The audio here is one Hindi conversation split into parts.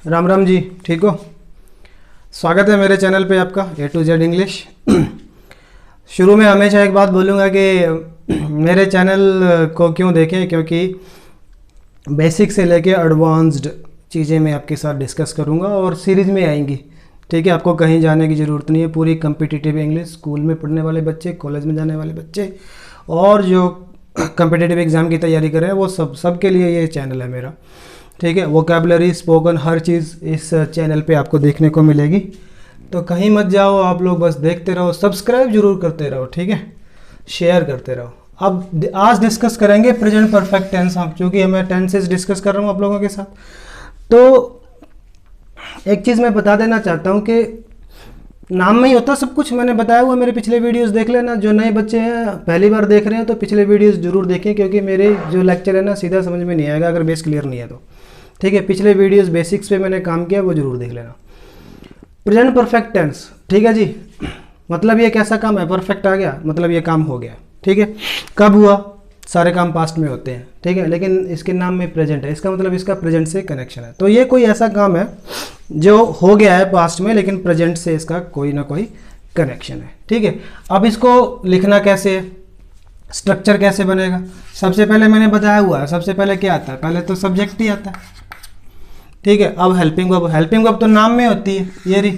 राम राम जी, ठीक हो? स्वागत है मेरे चैनल पे आपका A to Z इंग्लिश। शुरू में हमेशा एक बात बोलूँगा कि मेरे चैनल को क्यों देखें, क्योंकि बेसिक से लेके एडवांस्ड चीज़ें मैं आपके साथ डिस्कस करूँगा और सीरीज़ में आएंगी। ठीक है, आपको कहीं जाने की ज़रूरत नहीं है। पूरी कम्पिटिटिव इंग्लिश, स्कूल में पढ़ने वाले बच्चे, कॉलेज में जाने वाले बच्चे और जो कम्पिटिटिव एग्ज़ाम की तैयारी कर रहे हैं वो सब के लिए ये चैनल है मेरा। ठीक है, वोकैबुलरी, स्पोकन, हर चीज़ इस चैनल पे आपको देखने को मिलेगी। तो कहीं मत जाओ आप लोग, बस देखते रहो, सब्सक्राइब जरूर करते रहो, ठीक है, शेयर करते रहो। अब आज डिस्कस करेंगे प्रेजेंट परफेक्ट टेंस, हम क्योंकि मैं टेंसेस डिस्कस कर रहा हूँ आप लोगों के साथ। तो एक चीज़ मैं बता देना चाहता हूँ कि नाम में ही होता सब कुछ। मैंने बताया हुआ, मेरे पिछले वीडियोस देख लेना। जो नए बच्चे हैं पहली बार देख रहे हैं तो पिछले वीडियोस जरूर देखें, क्योंकि मेरे जो लेक्चर है ना सीधा समझ में नहीं आएगा अगर बेस क्लियर नहीं है तो। ठीक है, पिछले वीडियोस बेसिक्स पे मैंने काम किया, वो जरूर देख लेना। प्रेजेंट परफेक्ट टेंस, ठीक है जी, मतलब ये कैसा काम है? परफेक्ट आ गया मतलब ये काम हो गया। ठीक है, कब हुआ? सारे काम पास्ट में होते हैं, ठीक है, लेकिन इसके नाम में प्रेजेंट है, इसका मतलब इसका प्रेजेंट से कनेक्शन है। तो ये कोई ऐसा काम है जो हो गया है पास्ट में, लेकिन प्रेजेंट से इसका कोई ना कोई कनेक्शन है। ठीक है, अब इसको लिखना कैसे है, स्ट्रक्चर कैसे बनेगा? सबसे पहले मैंने बताया हुआ है, सबसे पहले क्या आता है? पहले तो सब्जेक्ट ही आता है। ठीक है, अब हेल्पिंग वर्ब, हेल्पिंग वर्ब तो नाम में होती है। ये रही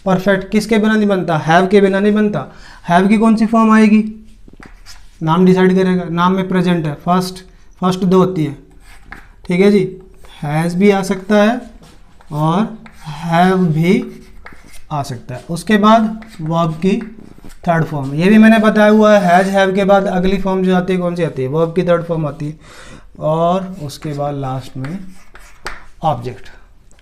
परफेक्ट, किसके बिना नहीं बनता? हैव के बिना नहीं बनता। हैव की कौन सी फॉर्म आएगी? नाम डिसाइड करेगा। नाम में प्रेजेंट है, फर्स्ट दो होती है। ठीक है जी, हैज़ भी आ सकता है और हैव भी आ सकता है। उसके बाद वर्ब की थर्ड फॉर्म, ये भी मैंने बताया हुआ है। हैज़ हैव के बाद अगली फॉर्म जो आती है कौन सी आती है? वर्ब की थर्ड फॉर्म आती है। और उसके बाद लास्ट में ऑब्जेक्ट।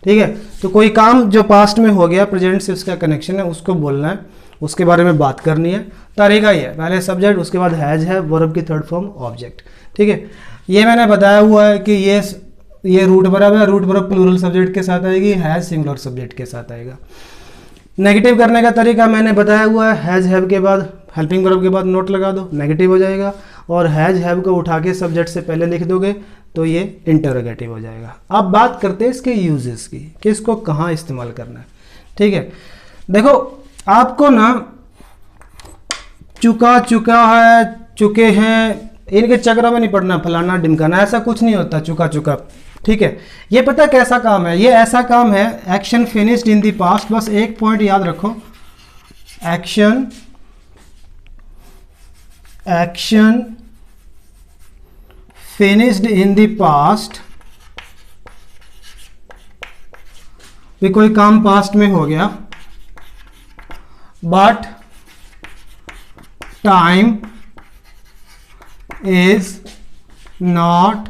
ठीक है, तो कोई काम जो पास्ट में हो गया, प्रेजेंट से उसका कनेक्शन है, उसको बोलना है, उसके बारे में बात करनी है। तरीका ये है, पहले सब्जेक्ट, उसके बाद हैज है, वर्ब की थर्ड फॉर्म ऑब्जेक्ट। ठीक है, ये मैंने बताया हुआ है कि ये रूट वर्ब है, रूट वर्ब प्लूरल सब्जेक्ट के साथ आएगी, हैज सिंगुलर सब्जेक्ट के साथ आएगा। नेगेटिव करने का तरीका मैंने बताया हुआ है, हैज हैव के बाद हेल्पिंग वर्ब के बाद नोट लगा दो, नेगेटिव हो जाएगा। और हैज हैव को उठा के सब्जेक्ट से पहले लिख दोगे तो ये इंटरोगेटिव हो जाएगा। अब बात करते हैं इसके यूजेस की, कि इसको कहाँ इस्तेमाल करना है। ठीक है, देखो आपको ना चुका है, चुके हैं, इनके चक्रों में नहीं पड़ना, फलाना ढिमकाना, ऐसा कुछ नहीं होता चुका। ठीक है, ये पता कैसा काम है? ये ऐसा काम है, action finished in the past. बस एक पॉइंट याद रखो, action finished in the past, भी कोई काम पास्ट में हो गया, but time is not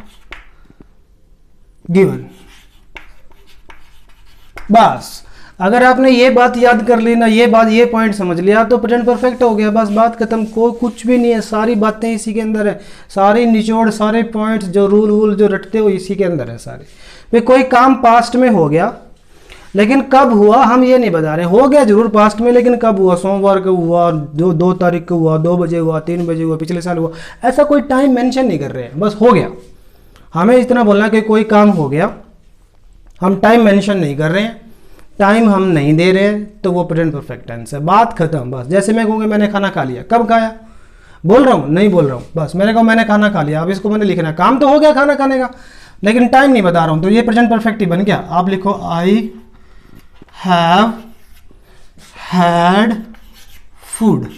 given. बस अगर आपने ये बात याद कर ली ना, ये पॉइंट समझ लिया तो प्रेजेंट परफेक्ट हो गया। बस बात खत्म, को कुछ भी नहीं है, सारी बातें इसी के अंदर है, सारी निचोड़, सारे पॉइंट्स जो रूल जो रटते हो इसी के अंदर है सारे। भाई कोई काम पास्ट में हो गया, लेकिन कब हुआ हम ये नहीं बता रहे। हो गया जरूर पास्ट में, लेकिन कब हुआ? सोमवार को हुआ, 2 तारीख को हुआ, 2 बजे हुआ, 3 बजे हुआ, पिछले साल हुआ, ऐसा कोई टाइम मेंशन नहीं कर रहे हैं। बस हो गया, हमें इतना बोलना कि कोई काम हो गया, हम टाइम मेंशन नहीं कर रहे हैं, टाइम हम नहीं दे रहे हैं, तो वो प्रेजेंट परफेक्ट टेंस है। बात खत्म। बस जैसे मैं कहूँगा मैंने खाना खा लिया, कब खाया? बोल रहा हूँ? नहीं बोल रहा हूँ, बस मैंने कहा मैंने खाना खा लिया। अब इसको मैंने लिखना, काम तो हो गया खाना खाने का, लेकिन टाइम नहीं बता रहा हूँ, तो ये प्रेजेंट परफेक्ट ही बन गया। आप लिखो आई हैव हैड फूड,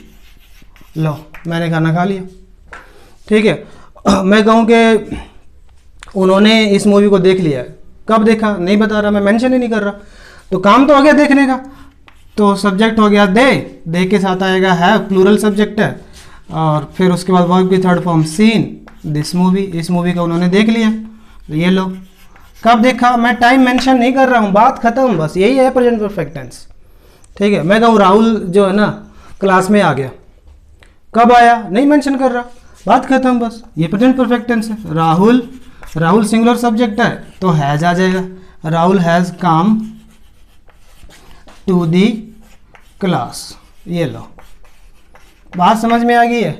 लो मैंने खाना खा लिया। ठीक है, मैं कहूँ कि उन्होंने इस मूवी को देख लिया, कब देखा? नहीं बता रहा, मैं मेंशन ही नहीं कर रहा, तो काम तो हो गया देखने का। तो सब्जेक्ट हो गया दे के साथ आएगा हैव, प्लूरल सब्जेक्ट है, और फिर उसके बाद वर्ब की third form seen this movie, इस मूवी को उन्होंने देख लिया, तो ये लो कब देखा? मैं टाइम मेंशन नहीं कर रहा हूँ, बात खत्म। बस यही है प्रेजेंट परफेक्ट टेंस। ठीक है, मैं कहूँ राहुल जो है ना क्लास में आ गया, कब आया? नहीं मेंशन कर रहा, बात खत्म। बस ये प्रेजेंट परफेक्ट टेंस है। राहुल सिंगुलर सब्जेक्ट है तो हैज आ जाएगा, Rahul has come to the class. ये लो, बात समझ में आ गई है?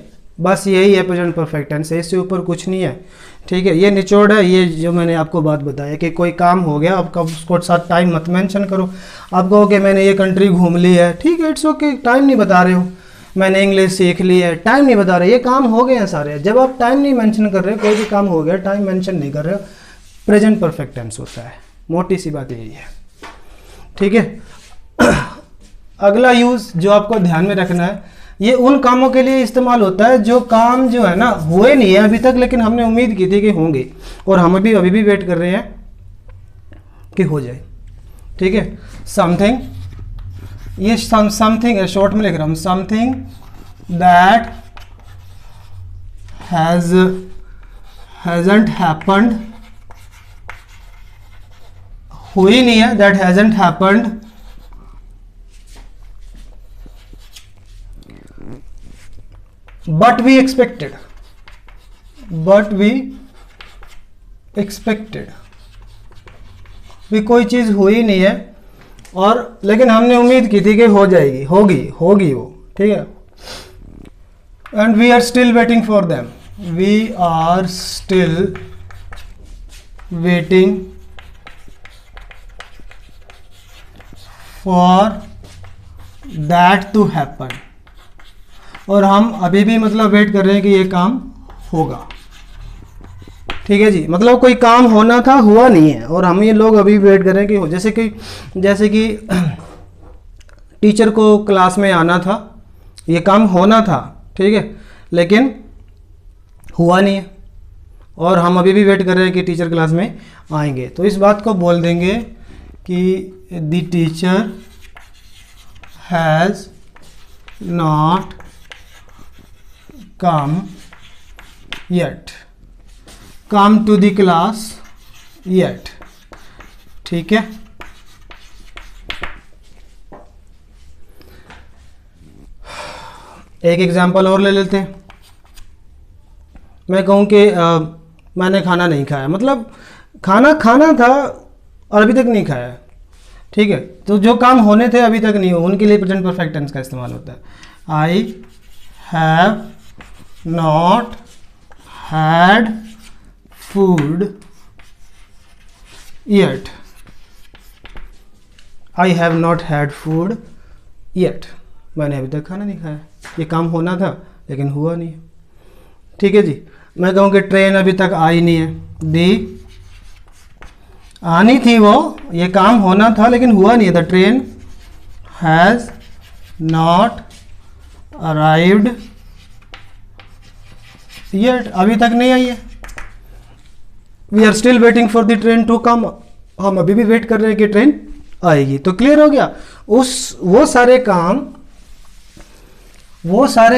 बस यही है प्रेजेंट परफेक्ट टेंस, इससे ऊपर कुछ नहीं है। ठीक है, ये निचोड़ है, ये जो मैंने आपको बात बताया कि कोई काम हो गया, आपका उसको साथ टाइम मत मेंशन करो। आप कहो कि मैंने ये कंट्री घूम ली है, ठीक है, इट्स ओके, टाइम नहीं बता रहे हो। मैंने इंग्लिश सीख ली है, टाइम नहीं बता रहे, ये काम हो गए हैं सारे। जब आप टाइम नहीं मेंशन कर रहे, कोई भी काम हो गया, टाइम मेंशन नहीं कर रहे, प्रेजेंट परफेक्ट टेंस होता है। मोटी सी बात यही है। ठीक है। अगला यूज जो आपको ध्यान में रखना है, ये उन कामों के लिए इस्तेमाल होता है जो काम जो है ना हुए नहीं है अभी तक, लेकिन हमने उम्मीद की थी कि होंगे और हम अभी भी वेट कर रहे हैं कि हो जाए। ठीक है, समथिंग, ये समथिंग है, शॉर्ट में लिख रहा हूं, समथिंग दैट हैजंट हैपेंड, हुई नहीं है, that hasn't happened but we expected, भी कोई चीज हुई नहीं है और लेकिन हमने उम्मीद की थी कि हो जाएगी, होगी वो। ठीक है, and we are still waiting for them, we are still waiting for that to happen, और हम अभी भी मतलब वेट कर रहे हैं कि ये काम होगा। ठीक है जी, मतलब कोई काम होना था, हुआ नहीं है, और हम ये लोग अभी वेट कर रहे हैं कि हो। जैसे कि टीचर को क्लास में आना था, ये काम होना था, ठीक है, लेकिन हुआ नहीं है, और हम अभी भी वेट कर रहे हैं कि टीचर क्लास में आएंगे। तो इस बात को बोल देंगे कि the teacher has not come yet, come to the class yet। ठीक है, एक एग्जांपल और ले लेते हैं। मैं कहूँ कि मैंने खाना नहीं खाया, मतलब खाना खाना था और अभी तक नहीं खाया। ठीक है, तो जो काम होने थे अभी तक नहीं हो, उनके लिए प्रेजेंट परफेक्ट टेंस का इस्तेमाल होता है। I have not had food yet, I have not had food yet, मैंने अभी तक खाना नहीं खाया। ये काम होना था लेकिन हुआ नहीं। ठीक है जी, मैं कहूँ कि ट्रेन अभी तक आई नहीं है, आनी थी वो, ये काम होना था लेकिन हुआ नहीं है। The train has not arrived yet, अभी तक नहीं आई है। We are still waiting for the train to come, हम अभी भी वेट कर रहे हैं कि ट्रेन आएगी। तो क्लियर हो गया, वो सारे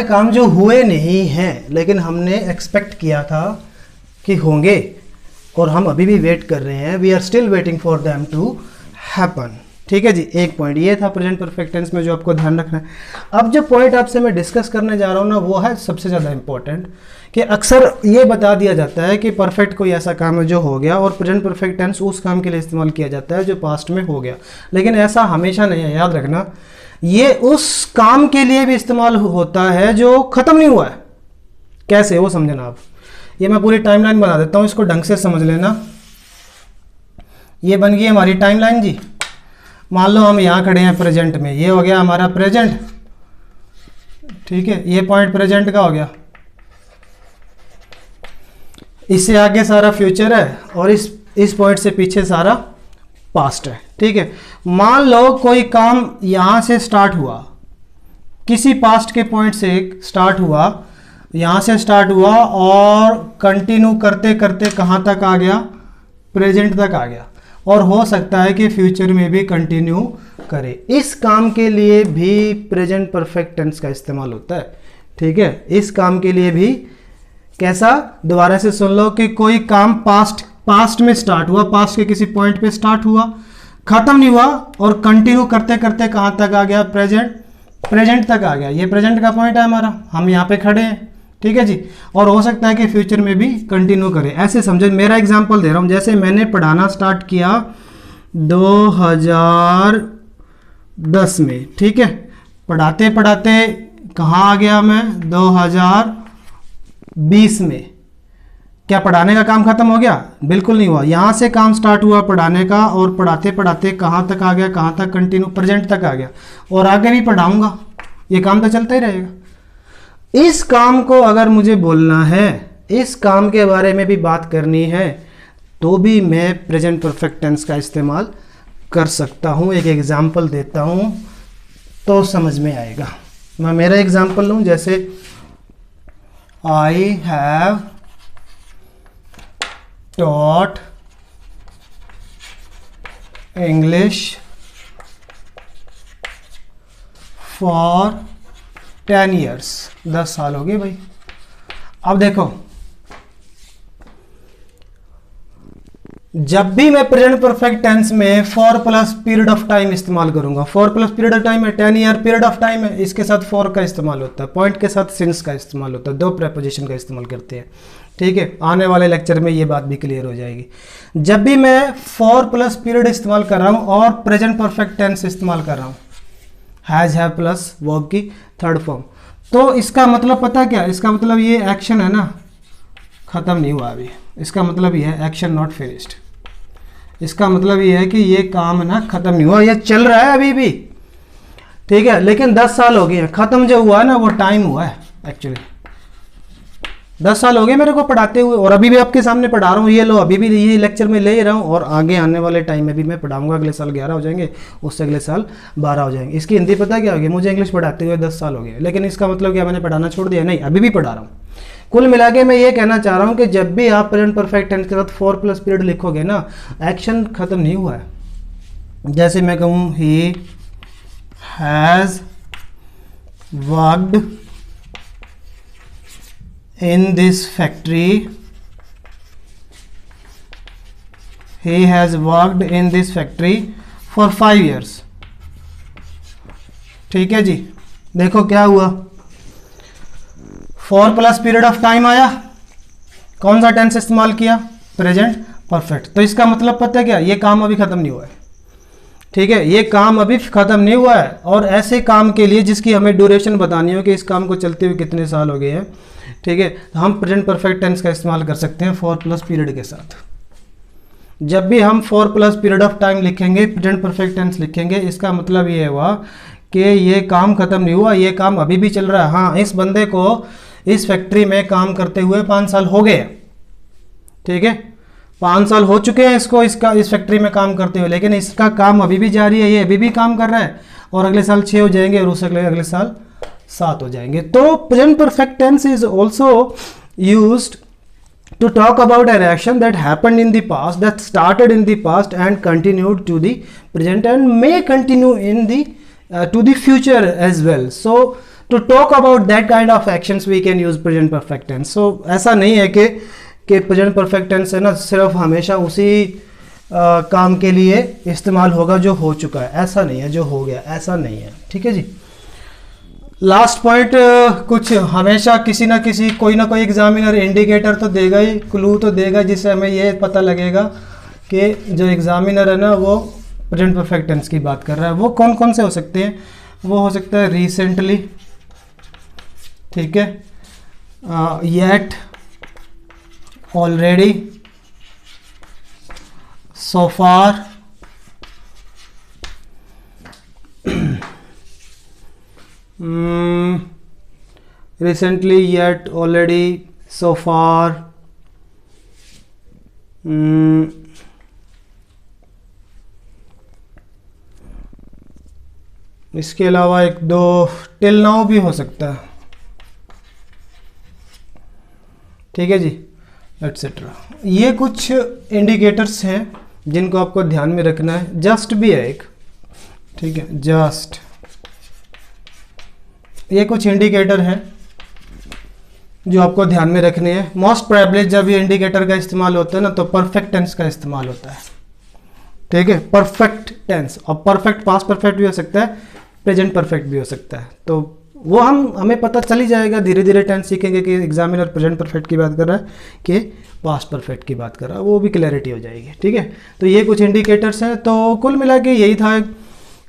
काम जो हुए नहीं हैं लेकिन हमने एक्सपेक्ट किया था कि होंगे, और हम अभी भी वेट कर रहे हैं। We are still waiting for them to happen. ठीक है जी, एक पॉइंट ये था प्रेजेंट परफेक्ट टेंस में जो आपको ध्यान रखना है। अब जो पॉइंट आपसे मैं डिस्कस करने जा रहा हूँ ना, वो है सबसे ज़्यादा इंपॉर्टेंट, कि अक्सर ये बता दिया जाता है कि परफेक्ट कोई ऐसा काम है जो हो गया, और प्रेजेंट परफेक्ट टेंस उस काम के लिए इस्तेमाल किया जाता है जो पास्ट में हो गया, लेकिन ऐसा हमेशा नहीं है। याद रखना, ये उस काम के लिए भी इस्तेमाल होता है जो ख़त्म नहीं हुआ है। कैसे, वो समझना आप। ये मैं पूरी टाइमलाइन बना देता हूँ, इसको ढंग से समझ लेना। ये बन गई हमारी टाइमलाइन जी। मान लो हम यहाँ खड़े हैं प्रेजेंट में, ये हो गया हमारा प्रेजेंट। ठीक है, ये पॉइंट प्रेजेंट का हो गया, इससे आगे सारा फ्यूचर है, और इस पॉइंट से पीछे सारा पास्ट है। ठीक है, मान लो कोई काम यहाँ से स्टार्ट हुआ, किसी पास्ट के पॉइंट से स्टार्ट हुआ, यहाँ से स्टार्ट हुआ और कंटिन्यू करते करते कहाँ तक आ गया, प्रेजेंट तक आ गया, और हो सकता है कि फ्यूचर में भी कंटिन्यू करे। इस काम के लिए भी प्रेजेंट परफेक्ट टेंस का इस्तेमाल होता है। ठीक है, इस काम के लिए भी कैसा, दोबारा से सुन लो, कि कोई काम पास्ट में स्टार्ट हुआ, पास्ट के किसी पॉइंट पे स्टार्ट हुआ, खत्म नहीं हुआ, और कंटिन्यू करते करते कहाँ तक आ गया, प्रेजेंट तक आ गया। ये प्रेजेंट का पॉइंट है हमारा, हम यहाँ पे खड़े हैं। ठीक है जी, और हो सकता है कि फ्यूचर में भी कंटिन्यू करें। ऐसे समझे, मेरा एग्जांपल दे रहा हूँ। जैसे मैंने पढ़ाना स्टार्ट किया 2010 में, ठीक है, पढ़ाते पढ़ाते कहाँ आ गया मैं, 2019 20 में। क्या पढ़ाने का काम खत्म हो गया? बिल्कुल नहीं हुआ। यहाँ से काम स्टार्ट हुआ पढ़ाने का, और पढ़ाते पढ़ाते कहाँ तक आ गया, कहाँ तक कंटिन्यू प्रेजेंट तक आ गया, और आगे भी पढ़ाऊंगा। ये काम तो चलता ही रहेगा। इस काम को अगर मुझे बोलना है, इस काम के बारे में भी बात करनी है, तो भी मैं प्रेजेंट परफेक्ट टेंस का इस्तेमाल कर सकता हूँ। एक एग्जाम्पल देता हूँ तो समझ में आएगा। मैं मेरा एग्जाम्पल लूँ, जैसे I have taught English for 10 years। 10 साल हो गए भाई। अब देखो, जब भी मैं प्रेजेंट परफेक्ट टेंस में for plus period of time इस्तेमाल करूंगा, for plus period of time है, 10 ईयर पीरियड ऑफ टाइम है, इसके साथ फॉर का इस्तेमाल होता है, पॉइंट के साथ सिंस का इस्तेमाल होता है, दो प्रेपोजिशन का इस्तेमाल करते हैं। ठीक है, आने वाले लेक्चर में ये बात भी क्लियर हो जाएगी। जब भी मैं फॉर प्लस पीरियड इस्तेमाल कर रहा हूं और प्रेजेंट परफेक्ट टेंस इस्तेमाल कर रहा हूं, हैज हैव प्लस वर्ब की थर्ड फॉर्म, तो इसका मतलब पता क्या? इसका मतलब ये एक्शन है ना, खत्म नहीं हुआ अभी। इसका मतलब ये है एक्शन नॉट फिनिश्ड। इसका मतलब ये है कि ये काम ना खत्म नहीं हुआ, ये चल रहा है अभी भी। ठीक है, लेकिन 10 साल हो गए हैं। खत्म जो हुआ है ना वो टाइम हुआ है एक्चुअली। 10 साल हो गए मेरे को पढ़ाते हुए, और अभी भी आपके सामने पढ़ा रहा हूँ। ये लो, अभी भी ये लेक्चर में ले रहा हूँ, और आगे आने वाले टाइम में भी मैं पढ़ाऊंगा। अगले साल 11 हो जाएंगे, उससे अगले साल 12 हो जाएंगे। इसकी हिंदी पता क्या होगी? मुझे इंग्लिश पढ़ाते हुए 10 साल हो गए, लेकिन इसका मतलब क्या मैंने पढ़ाना छोड़ दिया? नहीं, अभी भी पढ़ा रहा हूँ। कुल मिला के मैं ये कहना चाह रहा हूँ कि जब भी आप प्रेजेंट परफेक्ट टेंस के साथ फॉर प्लस पीरियड लिखोगे ना, एक्शन खत्म नहीं हुआ है। जैसे मैं कहूँ he has worked in this factory, he has worked in this factory for 5 years। ठीक है जी, देखो क्या हुआ, for plus period of time आया, कौन सा टेंस इस्तेमाल किया? Present perfect. तो इसका मतलब पता है क्या? ये काम अभी खत्म नहीं हुआ है। ठीक है, ये काम अभी खत्म नहीं हुआ है, और ऐसे काम के लिए जिसकी हमें ड्यूरेशन बतानी हो कि इस काम को चलते हुए कितने साल हो गए हैं, ठीक है, तो हम प्रेजेंट परफेक्ट टेंस का इस्तेमाल कर सकते हैं फॉर प्लस पीरियड के साथ। जब भी हम for plus period of time लिखेंगे, प्रेजेंट परफेक्ट टेंस लिखेंगे, इसका मतलब ये हुआ कि ये काम खत्म नहीं हुआ, ये काम अभी भी चल रहा है। हाँ, इस बंदे को इस फैक्ट्री में काम करते हुए 5 साल हो गए। ठीक है, 5 साल हो चुके हैं इसको इस फैक्ट्री में काम करते हुए, लेकिन इसका काम अभी भी जारी है, ये अभी भी काम कर रहा है, और अगले साल 6 हो जाएंगे, और उससे अगले साल 7 हो जाएंगे। तो present perfect tense is also used to talk about an action that happened in the past, that started in the past and continued to the present and may continue in the to the future as well. So to talk about that kind of actions we can use present perfect tense. So ऐसा नहीं है कि present perfect tense है ना सिर्फ हमेशा उसी काम के लिए इस्तेमाल होगा जो हो चुका है, ऐसा नहीं है, जो हो गया ऐसा नहीं है। ठीक है जी। लास्ट पॉइंट, कुछ हमेशा किसी ना किसी कोई ना कोई एग्जामिनर इंडिकेटर तो देगा ही, क्लू तो देगा, जिससे हमें ये पता लगेगा कि जो एग्जामिनर है ना वो प्रेजेंट परफेक्ट टेंस की बात कर रहा है। वो कौन कौन से हो सकते हैं? वो हो सकता है रिसेंटली, ठीक है, येट, ऑलरेडी, सो फार, recently, yet, already, so far, इसके अलावा एक दो टिल नाउ भी हो सकता है। ठीक है जी, एटसेट्रा। ये कुछ इंडिकेटर्स हैं जिनको आपको ध्यान में रखना है। जस्ट भी है एक, ठीक है, जस्ट, ये कुछ इंडिकेटर हैं जो आपको ध्यान में रखने हैं। मोस्ट प्रोबेबली जब ये इंडिकेटर का इस्तेमाल होता है ना तो परफेक्ट टेंस का इस्तेमाल होता है। ठीक है, परफेक्ट टेंस, और परफेक्ट पास्ट परफेक्ट भी हो सकता है, प्रेजेंट परफेक्ट भी हो सकता है। तो वो हमें पता चल ही जाएगा, धीरे धीरे टेंस सीखेंगे कि एग्जामिनर प्रेजेंट परफेक्ट की बात कर रहा है कि पास्ट परफेक्ट की बात कर रहा है, वो भी क्लैरिटी हो जाएगी। ठीक है, तो ये कुछ इंडिकेटर्स हैं। तो कुल मिला के यही था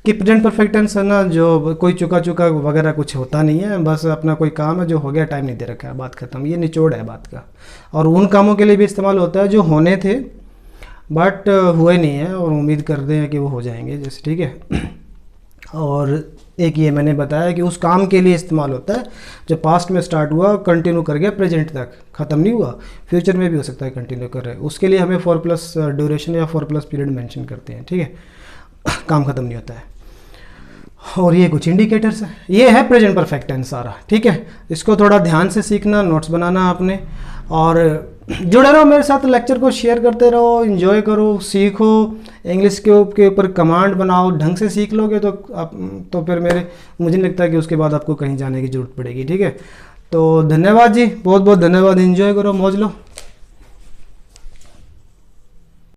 कि प्रेजेंट परफेक्ट टेंस है ना, जो कोई चुका चुका वगैरह कुछ होता नहीं है, बस अपना कोई काम है जो हो गया, टाइम नहीं दे रखा है, बात खत्म, ये निचोड़ है बात का। और उन कामों के लिए भी इस्तेमाल होता है जो होने थे बट हुए नहीं हैं और उम्मीद करते हैं कि वो हो जाएंगे, जैसे ठीक है। और एक ये मैंने बताया कि उस काम के लिए इस्तेमाल होता है जो पास्ट में स्टार्ट हुआ, कंटिन्यू कर गया प्रेजेंट तक, ख़त्म नहीं हुआ, फ्यूचर में भी हो सकता है कंटिन्यू कर रहे, उसके लिए हमें 4+ ड्यूरेशन या 4+ पीरियड मेंशन करते हैं, ठीक है। काम ख़त्म नहीं होता है। और ये कुछ इंडिकेटर्स है, ये है प्रेजेंट परफेक्ट टेंस सारा, ठीक है। इसको थोड़ा ध्यान से सीखना, नोट्स बनाना आपने, और जुड़े रहो मेरे साथ, लेक्चर को शेयर करते रहो, एंजॉय करो, सीखो, इंग्लिश के ऊपर कमांड बनाओ, ढंग से सीख लोगे तो आप, तो फिर मुझे नहीं लगता कि उसके बाद आपको कहीं जाने की ज़रूरत पड़ेगी, ठीक है। तो धन्यवाद जी, बहुत बहुत धन्यवाद, एंजॉय करो, मौज लो।